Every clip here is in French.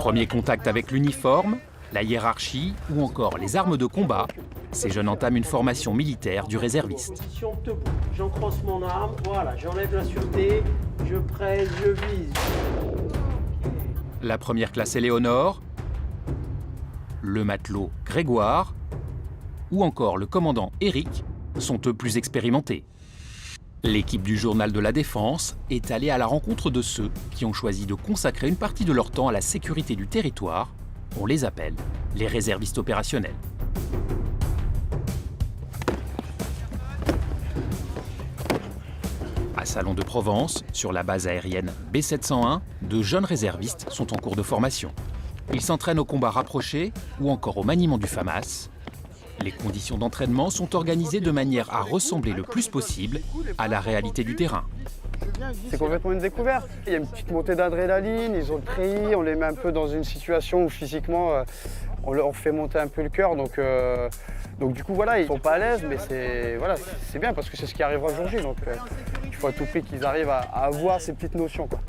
Premier contact avec l'uniforme, la hiérarchie ou encore les armes de combat, ces jeunes entament une formation militaire du réserviste. J'encrosse mon arme, voilà, j'enlève la sûreté, je presse, je vise. La première classe Éléonore, le matelot Grégoire ou encore le commandant Éric sont eux plus expérimentés. L'équipe du Journal de la Défense est allée à la rencontre de ceux qui ont choisi de consacrer une partie de leur temps à la sécurité du territoire. On les appelle les réservistes opérationnels. À Salon de Provence, sur la base aérienne B701, de jeunes réservistes sont en cours de formation. Ils s'entraînent au combat rapproché ou encore au maniement du FAMAS. Les conditions d'entraînement sont organisées de manière à ressembler le plus possible à la réalité du terrain. C'est complètement une découverte. Il y a une petite montée d'adrénaline, ils ont le treillis, on les met un peu dans une situation où physiquement on fait monter un peu le cœur. Donc du coup voilà, ils sont pas à l'aise, mais c'est bien parce que c'est ce qui arrivera aujourd'hui. Donc il faut à tout prix qu'ils arrivent à avoir ces petites notions, quoi.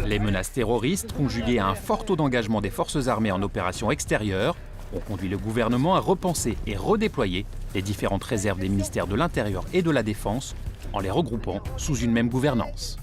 Les menaces terroristes, conjuguées à un fort taux d'engagement des forces armées en opérations extérieures, ont conduit le gouvernement à repenser et redéployer les différentes réserves des ministères de l'Intérieur et de la Défense en les regroupant sous une même gouvernance.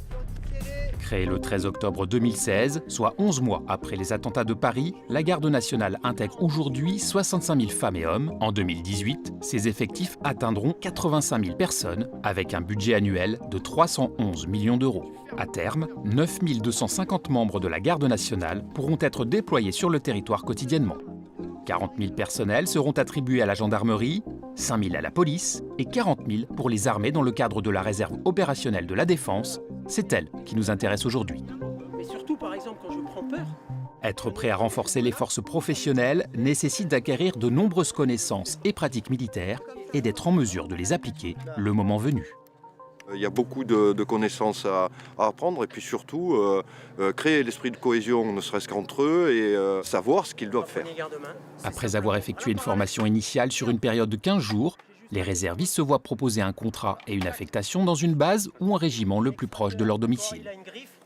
Créée le 13 octobre 2016, soit 11 mois après les attentats de Paris, la Garde nationale intègre aujourd'hui 65 000 femmes et hommes. En 2018, ses effectifs atteindront 85 000 personnes avec un budget annuel de 311 millions d'euros. À terme, 9 250 membres de la Garde nationale pourront être déployés sur le territoire quotidiennement. 40 000 personnels seront attribués à la gendarmerie, 5 000 à la police et 40 000 pour les armées dans le cadre de la réserve opérationnelle de la Défense. C'est elle qui nous intéresse aujourd'hui. Mais surtout, par exemple, quand je prends peur. Être prêt à renforcer les forces professionnelles nécessite d'acquérir de nombreuses connaissances et pratiques militaires et d'être en mesure de les appliquer le moment venu. Il y a beaucoup de connaissances à apprendre et puis surtout créer l'esprit de cohésion, ne serait-ce qu'entre eux, et savoir ce qu'ils doivent faire. Après avoir effectué une formation initiale sur une période de 15 jours, les réservistes se voient proposer un contrat et une affectation dans une base ou un régiment le plus proche de leur domicile.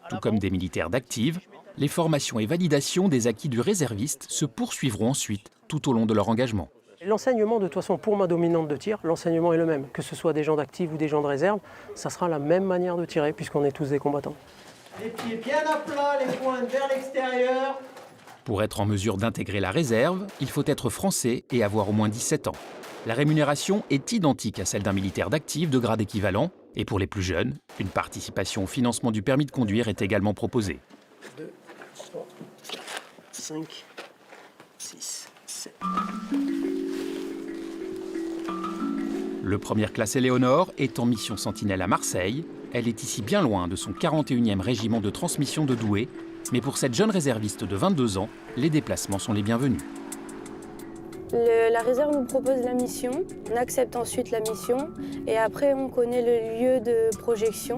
Tout comme des militaires d'active, les formations et validations des acquis du réserviste se poursuivront ensuite tout au long de leur engagement. L'enseignement, de toute façon, pour ma dominante de tir, l'enseignement est le même. Que ce soit des gens d'active ou des gens de réserve, ça sera la même manière de tirer puisqu'on est tous des combattants. Les pieds bien à plat, les pointes vers l'extérieur. Pour être en mesure d'intégrer la réserve, il faut être français et avoir au moins 17 ans. La rémunération est identique à celle d'un militaire d'active de grade équivalent. Et pour les plus jeunes, une participation au financement du permis de conduire est également proposée. 2, 3, 4, 5, 6, 7... Le première classe Éléonore est en mission sentinelle à Marseille. Elle est ici bien loin de son 41e régiment de transmission de Douai. Mais pour cette jeune réserviste de 22 ans, les déplacements sont les bienvenus. La réserve nous propose la mission, on accepte ensuite la mission et après on connaît le lieu de projection.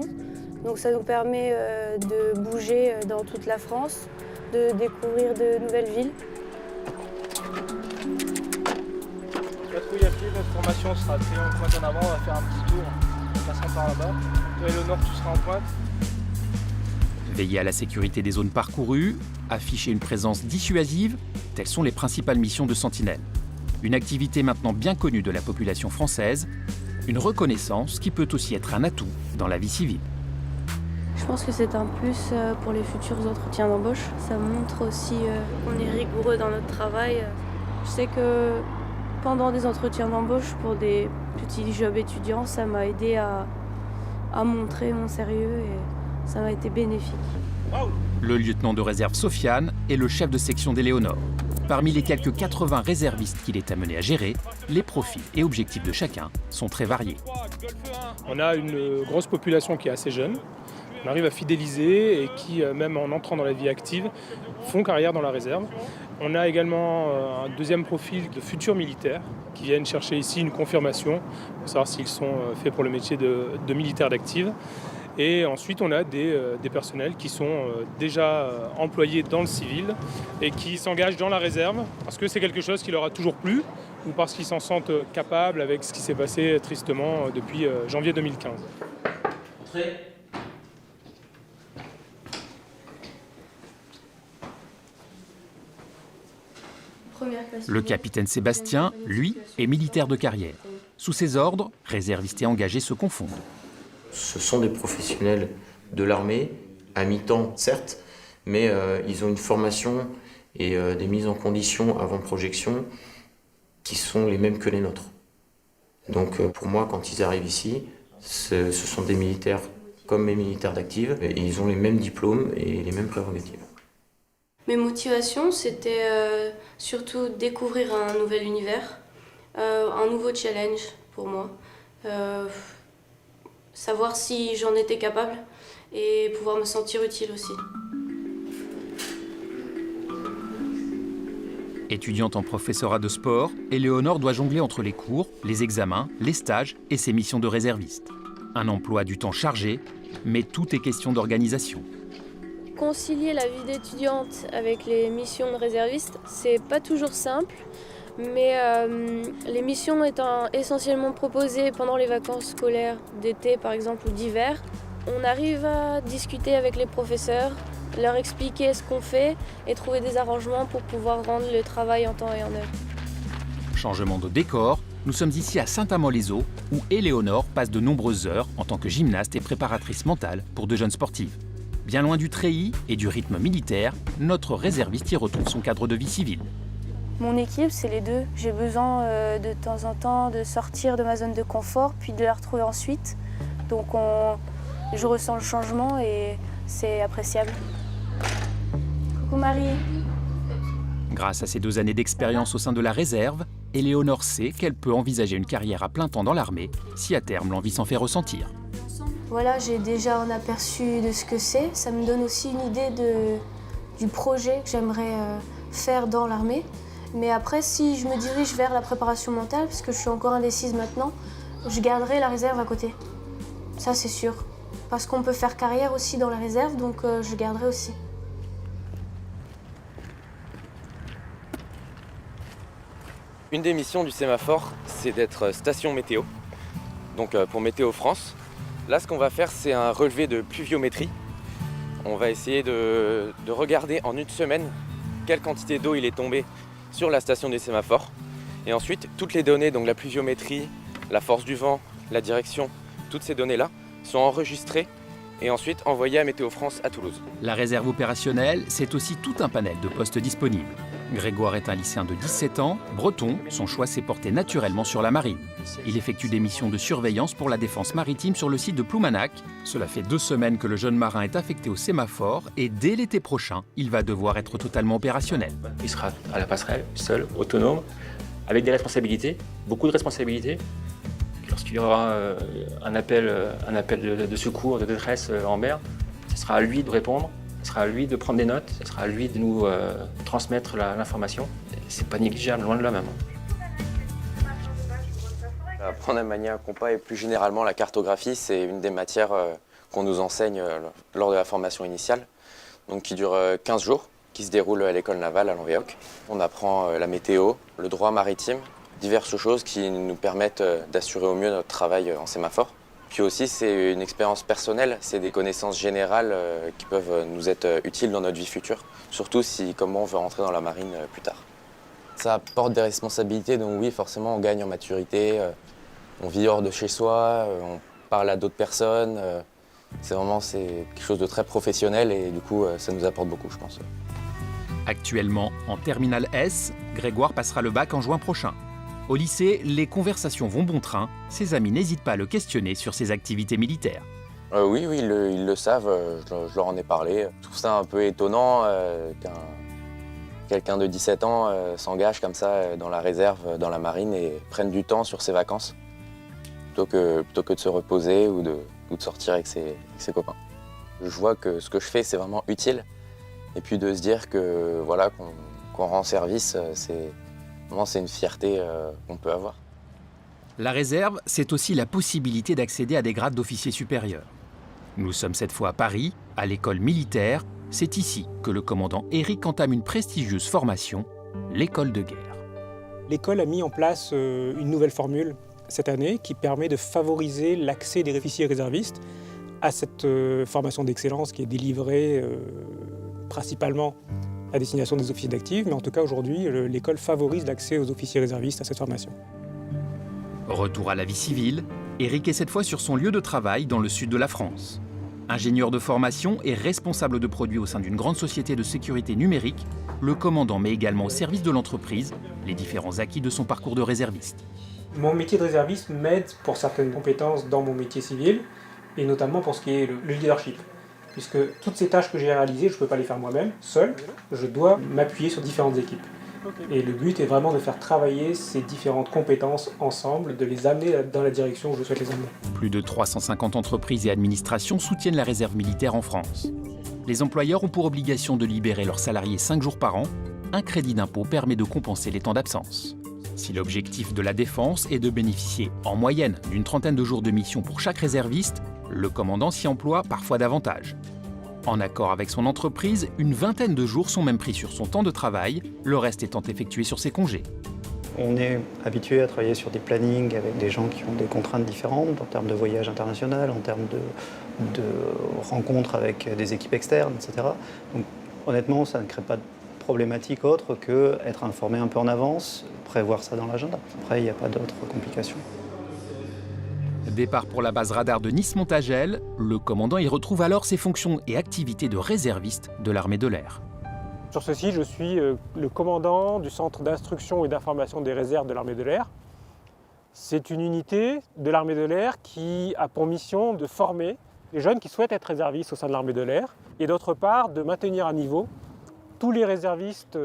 Donc ça nous permet de bouger dans toute la France, de découvrir de nouvelles villes. Patrouille à pied, notre formation sera très en pointe en avant, on va faire un petit tour en passant par là-bas. Toi Éléonore, tu seras en pointe. Veiller à la sécurité des zones parcourues, afficher une présence dissuasive, telles sont les principales missions de Sentinelle. Une activité maintenant bien connue de la population française, une reconnaissance qui peut aussi être un atout dans la vie civile. Je pense que c'est un plus pour les futurs entretiens d'embauche. Ça montre aussi qu'on est rigoureux dans notre travail. Je sais que pendant des entretiens d'embauche pour des petits jobs étudiants, ça m'a aidé à montrer mon sérieux et ça m'a été bénéfique. Le lieutenant de réserve Sofiane est le chef de section d'Éléonore. Parmi les quelques 80 réservistes qu'il est amené à gérer, les profils et objectifs de chacun sont très variés. On a une grosse population qui est assez jeune. On arrive à fidéliser et qui, même en entrant dans la vie active, font carrière dans la réserve. On a également un deuxième profil de futurs militaires qui viennent chercher ici une confirmation pour savoir s'ils sont faits pour le métier de militaire d'active. Et ensuite, on a des personnels qui sont déjà employés dans le civil et qui s'engagent dans la réserve parce que c'est quelque chose qui leur a toujours plu ou parce qu'ils s'en sentent capables avec ce qui s'est passé tristement depuis janvier 2015. Le capitaine Sébastien, lui, est militaire de carrière. Sous ses ordres, réservistes et engagés se confondent. Ce sont des professionnels de l'armée, à mi-temps certes, mais ils ont une formation et des mises en condition avant projection qui sont les mêmes que les nôtres. Donc pour moi, quand ils arrivent ici, ce sont des militaires comme mes militaires d'active, et ils ont les mêmes diplômes et les mêmes prérogatives. Mes motivations, c'était surtout découvrir un nouvel univers, un nouveau challenge pour moi, savoir si j'en étais capable et pouvoir me sentir utile aussi. Étudiante en professorat de sport, Éléonore doit jongler entre les cours, les examens, les stages et ses missions de réserviste. Un emploi du temps chargé, mais tout est question d'organisation. Concilier la vie d'étudiante avec les missions de réserviste, c'est pas toujours simple, mais les missions étant essentiellement proposées pendant les vacances scolaires d'été par exemple ou d'hiver, on arrive à discuter avec les professeurs, leur expliquer ce qu'on fait et trouver des arrangements pour pouvoir rendre le travail en temps et en heure. Changement de décor, nous sommes ici à Saint-Amand-les-Eaux où Éléonore passe de nombreuses heures en tant que gymnaste et préparatrice mentale pour de jeunes sportives. Bien loin du treillis et du rythme militaire, notre réserviste y retrouve son cadre de vie civile. Mon équipe, c'est les deux. J'ai besoin de temps en temps de sortir de ma zone de confort puis de la retrouver ensuite. Donc je ressens le changement et c'est appréciable. Coucou Marie. Grâce à ses 2 années d'expérience au sein de la réserve, Éléonore sait qu'elle peut envisager une carrière à plein temps dans l'armée si à terme l'envie s'en fait ressentir. Voilà, j'ai déjà un aperçu de ce que c'est. Ça me donne aussi une idée du projet que j'aimerais faire dans l'armée. Mais après, si je me dirige vers la préparation mentale, parce que je suis encore indécise maintenant, je garderai la réserve à côté. Ça, c'est sûr. Parce qu'on peut faire carrière aussi dans la réserve, donc je garderai aussi. Une des missions du sémaphore, c'est d'être station météo, donc pour Météo France. Là, ce qu'on va faire, c'est un relevé de pluviométrie. On va essayer de regarder en une semaine quelle quantité d'eau il est tombé sur la station des sémaphores. Et ensuite, toutes les données, donc la pluviométrie, la force du vent, la direction, toutes ces données-là sont enregistrées et ensuite envoyées à Météo France à Toulouse. La réserve opérationnelle, c'est aussi tout un panel de postes disponibles. Grégoire est un lycéen de 17 ans, breton, son choix s'est porté naturellement sur la marine. Il effectue des missions de surveillance pour la défense maritime sur le site de Ploumanac. Cela fait 2 semaines que le jeune marin est affecté au sémaphore et dès l'été prochain, il va devoir être totalement opérationnel. Il sera à la passerelle, seul, autonome, avec des responsabilités, beaucoup de responsabilités. Lorsqu'il y aura un appel de secours, de détresse en mer, ce sera à lui de répondre. Ce sera à lui de prendre des notes, ce sera à lui de nous transmettre l'information. C'est pas négligeable, loin de là même. Apprendre à manier un compas et plus généralement la cartographie, c'est une des matières qu'on nous enseigne lors de la formation initiale, donc qui dure 15 jours, qui se déroule à l'école navale à Lanvéoc. On apprend la météo, le droit maritime, diverses choses qui nous permettent d'assurer au mieux notre travail en sémaphore. Puis aussi, c'est une expérience personnelle, c'est des connaissances générales qui peuvent nous être utiles dans notre vie future, surtout si, comme moi, on veut rentrer dans la marine plus tard. Ça apporte des responsabilités, donc oui, forcément, on gagne en maturité, on vit hors de chez soi, on parle à d'autres personnes. C'est quelque chose de très professionnel et du coup, ça nous apporte beaucoup, je pense. Actuellement en terminale S, Grégoire passera le bac en juin prochain. Au lycée, les conversations vont bon train. Ses amis n'hésitent pas à le questionner sur ses activités militaires. Oui, ils le savent, je leur en ai parlé. Je trouve ça un peu étonnant qu'un quelqu'un de 17 ans s'engage comme ça dans la réserve, dans la marine et prenne du temps sur ses vacances, plutôt que de se reposer ou de sortir avec ses copains. Je vois que ce que je fais, c'est vraiment utile. Et puis de se dire que voilà, qu'on rend service, c'est une fierté qu'on peut avoir. La réserve, c'est aussi la possibilité d'accéder à des grades d'officier supérieur. Nous sommes cette fois à Paris, à l'école militaire. C'est ici que le commandant Éric entame une prestigieuse formation, l'école de guerre. L'école a mis en place une nouvelle formule cette année qui permet de favoriser l'accès des officiers réservistes à cette formation d'excellence qui est délivrée principalement à destination des officiers d'actifs, mais en tout cas aujourd'hui, l'école favorise l'accès aux officiers réservistes à cette formation. Retour à la vie civile, Éric est cette fois sur son lieu de travail dans le sud de la France. Ingénieur de formation et responsable de produits au sein d'une grande société de sécurité numérique, le commandant met également au service de l'entreprise les différents acquis de son parcours de réserviste. Mon métier de réserviste m'aide pour certaines compétences dans mon métier civil, et notamment pour ce qui est le leadership. Puisque toutes ces tâches que j'ai réalisées, je ne peux pas les faire moi-même, seul, je dois m'appuyer sur différentes équipes. Et le but est vraiment de faire travailler ces différentes compétences ensemble, de les amener dans la direction où je souhaite les amener. Plus de 350 entreprises et administrations soutiennent la réserve militaire en France. Les employeurs ont pour obligation de libérer leurs salariés 5 jours par an. Un crédit d'impôt permet de compenser les temps d'absence. Si l'objectif de la défense est de bénéficier en moyenne d'une 30aine de jours de mission pour chaque réserviste, le commandant s'y emploie parfois davantage. En accord avec son entreprise, une 20aine de jours sont même pris sur son temps de travail, le reste étant effectué sur ses congés. On est habitué à travailler sur des plannings avec des gens qui ont des contraintes différentes en termes de voyage international, en termes de rencontres avec des équipes externes, etc. Donc honnêtement, ça ne crée pas de problématique autre qu'être informé un peu en avance, prévoir ça dans l'agenda. Après, il n'y a pas d'autres complications. Départ pour la base radar de Nice-Montagel, le commandant y retrouve alors ses fonctions et activités de réserviste de l'armée de l'air. Sur ceci, je suis le commandant du centre d'instruction et d'information des réserves de l'armée de l'air. C'est une unité de l'armée de l'air qui a pour mission de former les jeunes qui souhaitent être réservistes au sein de l'armée de l'air et d'autre part de maintenir à niveau tous les réservistes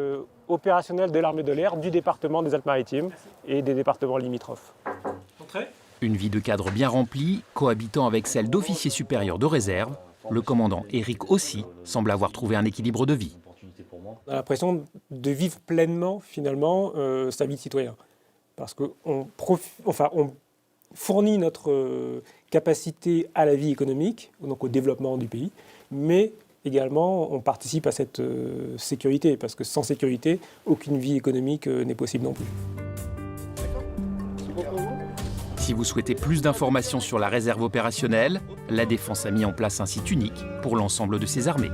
opérationnels de l'armée de l'air du département des Alpes-Maritimes et des départements limitrophes. Une vie de cadre bien remplie, cohabitant avec celle d'officier supérieur de réserve, le commandant Éric aussi semble avoir trouvé un équilibre de vie. On a l'impression de vivre pleinement, finalement, sa vie de citoyen. Parce qu'on fournit notre capacité à la vie économique, donc au développement du pays, mais également on participe à cette sécurité, parce que sans sécurité, aucune vie économique n'est possible non plus. Si vous souhaitez plus d'informations sur la réserve opérationnelle, la Défense a mis en place un site unique pour l'ensemble de ses armées.